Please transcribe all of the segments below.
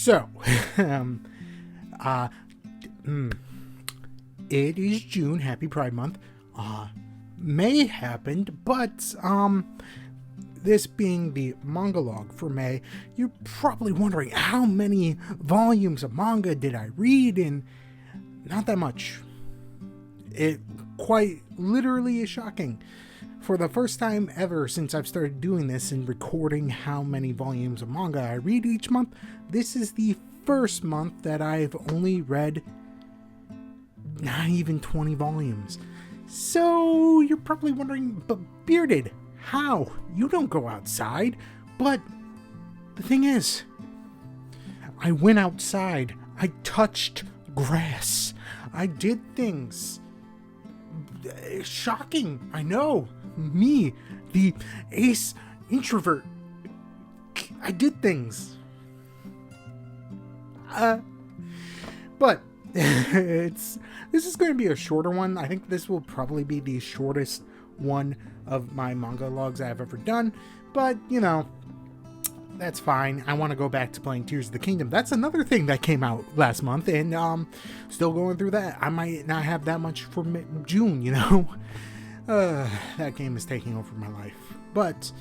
So, um, uh, it is June. Happy Pride Month. May happened, but this being the manga log for May, you're probably wondering how many volumes of manga did I read, and not that much. It quite literally is shocking. For the first time ever since I've started doing this and recording how many volumes of manga I read each month, this is the first month that I've only read not even 20 volumes. So you're probably wondering, but Bearded, how? You don't go outside. But the thing is, I went outside. I touched grass. I did things. Shocking, I know. Me, the ace introvert. I did things. But this is going to be a shorter one. I think this will probably be the shortest one of my manga logs I've ever done. But, that's fine. I want to go back to playing Tears of the Kingdom. That's another thing that came out last month, and still going through that. I might not have that much for June, that game is taking over my life. But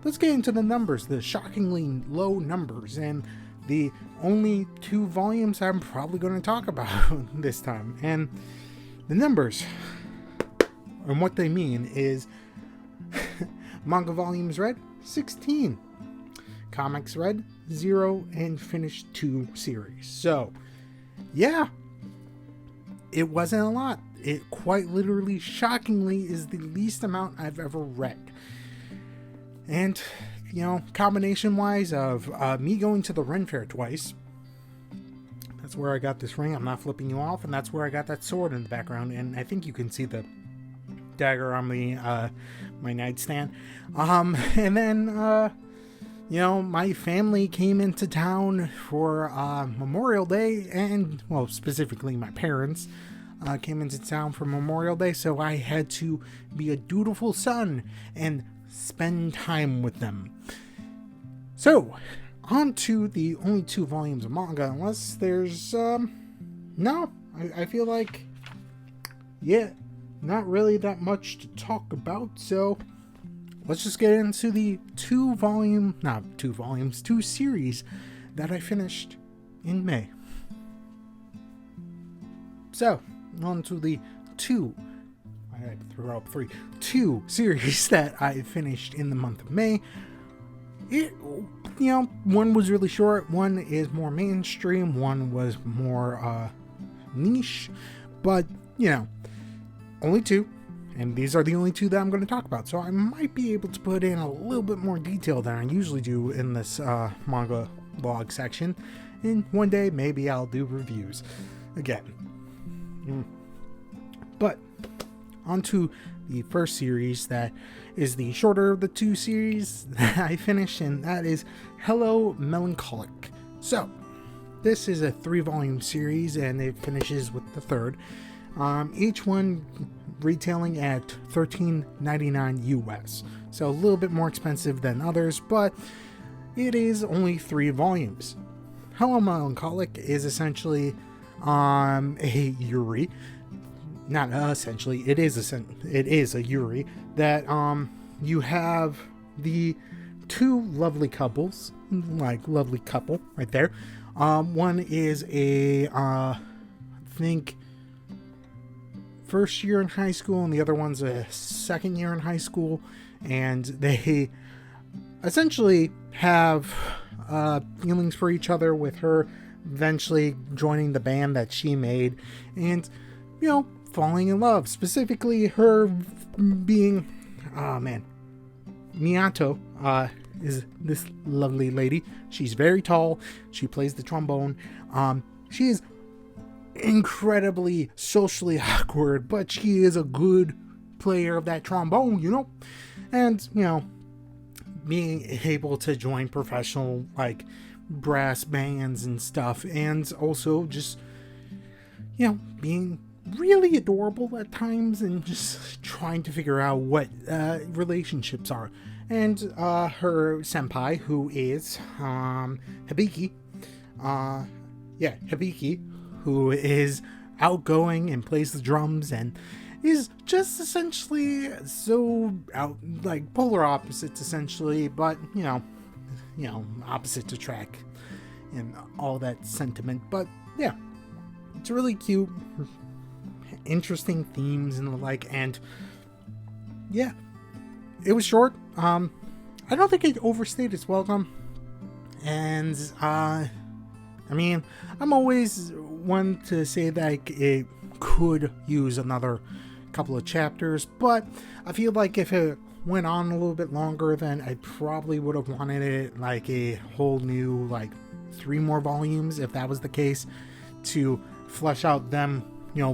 let's get into the numbers, the shockingly low numbers, and the only 2 volumes I'm probably going to talk about this time. And the numbers, and what they mean is manga volumes read, 16. Comics read, 0, and finished 2 series. So, yeah, it wasn't a lot. It quite literally, shockingly, is the least amount I've ever read. And, combination-wise of me going to the Ren Fair twice, that's where I got this ring, I'm not flipping you off, and that's where I got that sword in the background, and I think you can see the dagger on my nightstand. And then, my family came into town for Memorial Day, and, well, specifically my parents came into town for Memorial Day, so I had to be a dutiful son and spend time with them. So, on to the only 2 volumes of manga, unless there's, no, I feel like, yeah, not really that much to talk about, so let's just get into the 2 series that I finished in May. So, on to the 2 series that I finished in the month of May. One was really short, one is more mainstream, one was more niche, but, only 2. And these are the only 2 that I'm going to talk about. So I might be able to put in a little bit more detail than I usually do in this manga log section. And one day, maybe I'll do reviews again. But on to the first series that is the shorter of the 2 series that I finished, and that is Hello Melancholic. So this is a 3-volume series, and it finishes with the 3rd. Each one retailing at $13.99 US. So a little bit more expensive than others, but it is only 3 volumes. Hello Melancholic is essentially a yuri. Not essentially, it is a yuri that you have the 2 lovely couples, like lovely couple right there. One is a I think first year in high school, and the other one's a second year in high school, and they essentially have feelings for each other, with her eventually joining the band that she made, and falling in love, specifically her being Miyato is this lovely lady. She's very tall, she plays the trombone, she is incredibly socially awkward, but she is a good player of that trombone, and being able to join professional brass bands and stuff, and also just being really adorable at times, and just trying to figure out what relationships are. And her senpai, who is Hibiki, Hibiki, who is outgoing and plays the drums and is just essentially so out, like polar opposites essentially, but opposite to track and all that sentiment. But yeah, it's really cute, interesting themes and the like, and yeah, it was short. I don't think it overstayed its welcome, and I'm always one to say that it could use another couple of chapters, but I feel like if it went on a little bit longer, then I probably would have wanted it like a whole new 3 more volumes, if that was the case, to flesh out them,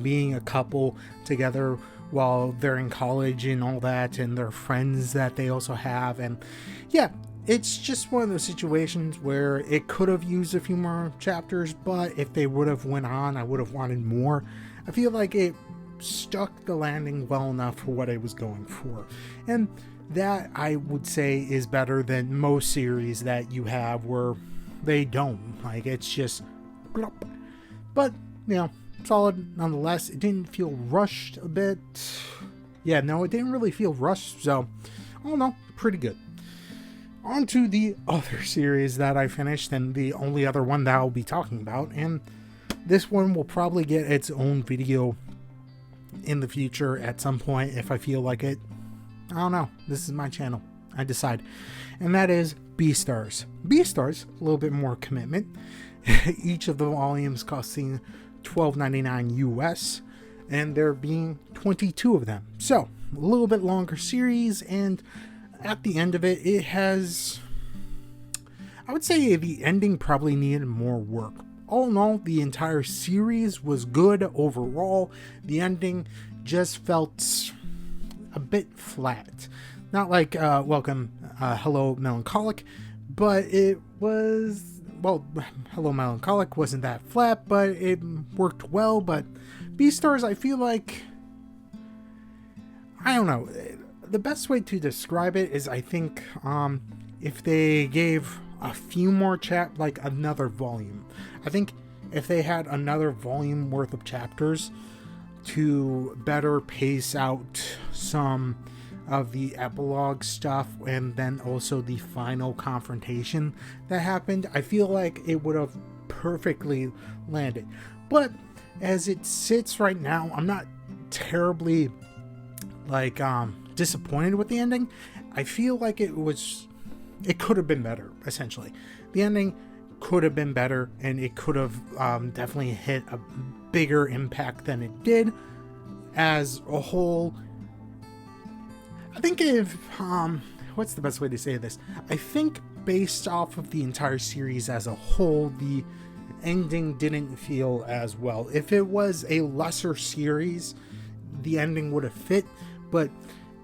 being a couple together while they're in college and all that, and their friends that they also have. And yeah, it's just one of those situations where it could have used a few more chapters, but if they would have went on, I would have wanted more. I feel like it stuck the landing well enough for what I was going for, and that I would say is better than most series that you have where they don't. It's just blop. But solid nonetheless. It didn't feel rushed a bit. It didn't really feel rushed, so all in all, pretty good. On to the other series that I finished, and the only other one that I'll be talking about, and this one will probably get its own video in the future at some point if I feel like it. I don't know. This is my channel. I decide. And that is Beastars. Beastars, a little bit more commitment. Each of the volumes costing $12.99 US, and there being 22 of them. So, a little bit longer series, and at the end of it, it has, I would say the ending probably needed more work. All in all, the entire series was good overall. The ending just felt a bit flat. Not like Hello Melancholic, but it was, Hello Melancholic wasn't that flat, but it worked well. But Beastars, I feel like, I don't know. The best way to describe it is, I think, if they gave a few more another volume. I think if they had another volume worth of chapters to better pace out some of the epilogue stuff, and then also the final confrontation that happened, I feel like it would have perfectly landed. But as it sits right now, I'm not terribly disappointed with the ending. I feel like it could have been better, essentially. The ending could have been better, and it could have definitely hit a bigger impact than it did. As a whole, I think what's the best way to say this? I think based off of the entire series as a whole, the ending didn't feel as well. If it was a lesser series, the ending would have fit, but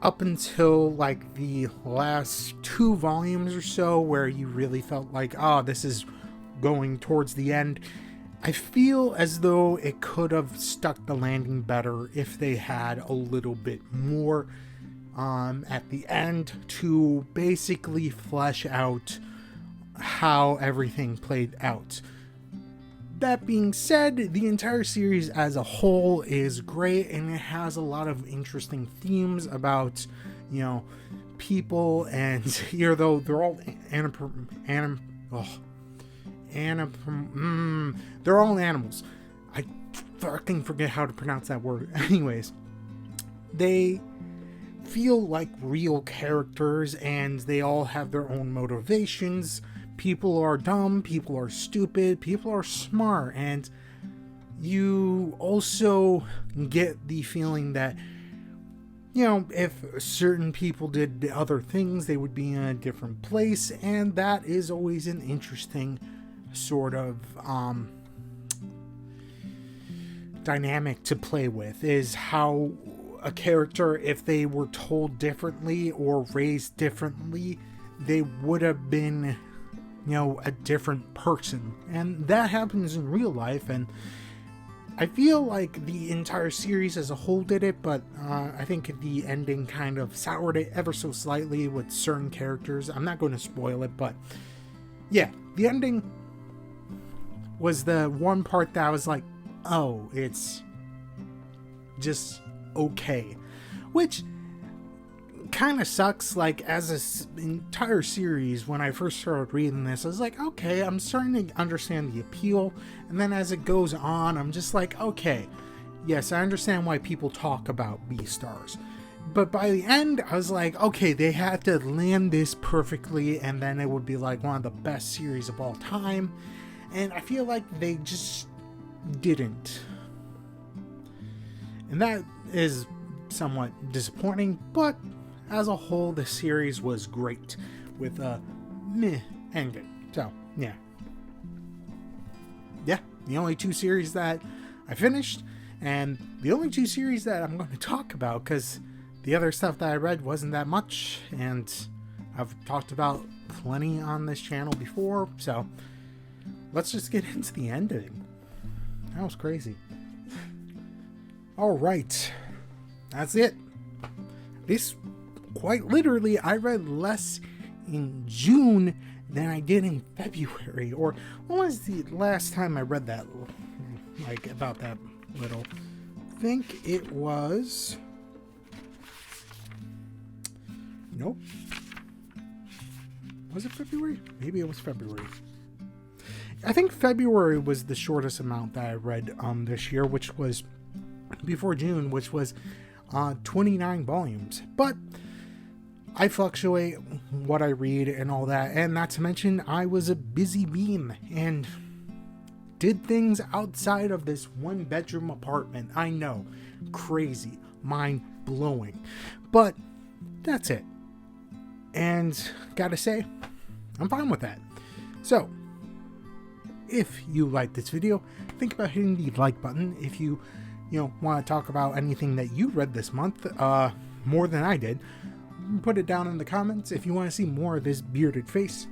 up until the last 2 volumes or so, where you really felt like, this is going towards the end, I feel as though it could have stuck the landing better if they had a little bit more at the end to basically flesh out how everything played out. That being said, the entire series as a whole is great, and it has a lot of interesting themes about, people, and though they're all they're all animals. I fucking forget how to pronounce that word. Anyways, they feel like real characters, and they all have their own motivations. People are dumb, people are stupid, people are smart, and you also get the feeling that, if certain people did other things, they would be in a different place, and that is always an interesting sort of dynamic to play with, is how a character, if they were told differently or raised differently, they would have been a different person. And that happens in real life, and I feel like the entire series as a whole did it, but I think the ending kind of soured it ever so slightly with certain characters. I'm not going to spoil it, but yeah, the ending was the one part that I was like, oh, it's just okay. Which kind of sucks. Like, as an entire series, when I first started reading this, I was like, okay, I'm starting to understand the appeal. And then as it goes on, I'm just like, okay, yes, I understand why people talk about Beastars. But by the end, I was like, okay, they had to land this perfectly, and then it would be like one of the best series of all time. And I feel like they just didn't. And that is somewhat disappointing, but as a whole, the series was great with a meh ending. So, yeah. Yeah, the only two series that I finished, and the only two series that I'm going to talk about, because the other stuff that I read wasn't that much, and I've talked about plenty on this channel before, so let's just get into the ending. That was crazy. Alright, that's it. This, quite literally, I read less in June than I did in February. Or, when was the last time I read that? Like, about that little? I think it was... Nope. Was it February? Maybe it was February. I think February was the shortest amount that I read this year, which was before June, which was 29 volumes. But I fluctuate what I read and all that, and not to mention I was a busy bean and did things outside of this one bedroom apartment. I know, crazy, mind blowing, but that's it. And gotta say, I'm fine with that. So if you like this video, think about hitting the like button. If you want to talk about anything that you read this month, more than I did, put it down in the comments. If you want to see more of this bearded face,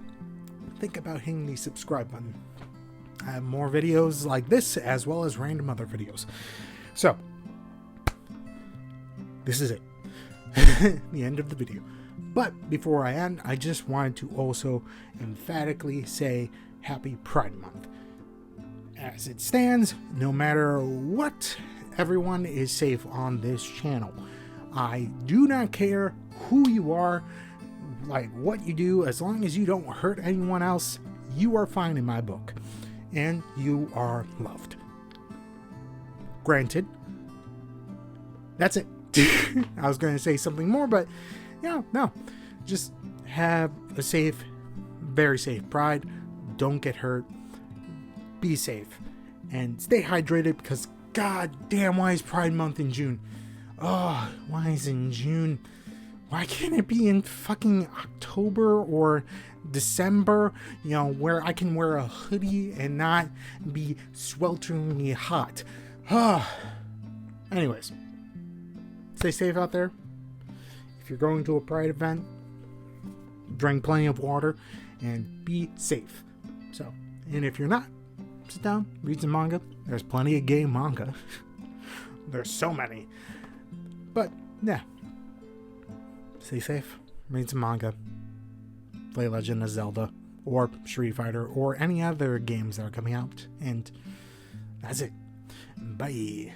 think about hitting the subscribe button. I have more videos like this, as well as random other videos. So, this is it. The end of the video. But before I end, I just wanted to also emphatically say Happy Pride Month. As it stands, no matter what, everyone is safe on this channel. I do not care who you are, like what you do, as long as you don't hurt anyone else, you are fine in my book. And you are loved. Granted, that's it. I was going to say something more, but no. Just have a safe, very safe Pride. Don't get hurt. Be safe. And stay hydrated, because god damn, why is Pride Month in June? Oh, why is it in June? Why can't it be in fucking October or December? Where I can wear a hoodie and not be swelteringly hot. Anyways, stay safe out there. If you're going to a Pride event, drink plenty of water and be safe. So, and if you're not, sit down, read some manga. There's plenty of gay manga. There's so many. But, yeah. Stay safe, read some manga, play Legend of Zelda, or Street Fighter, or any other games that are coming out. And that's it. Bye.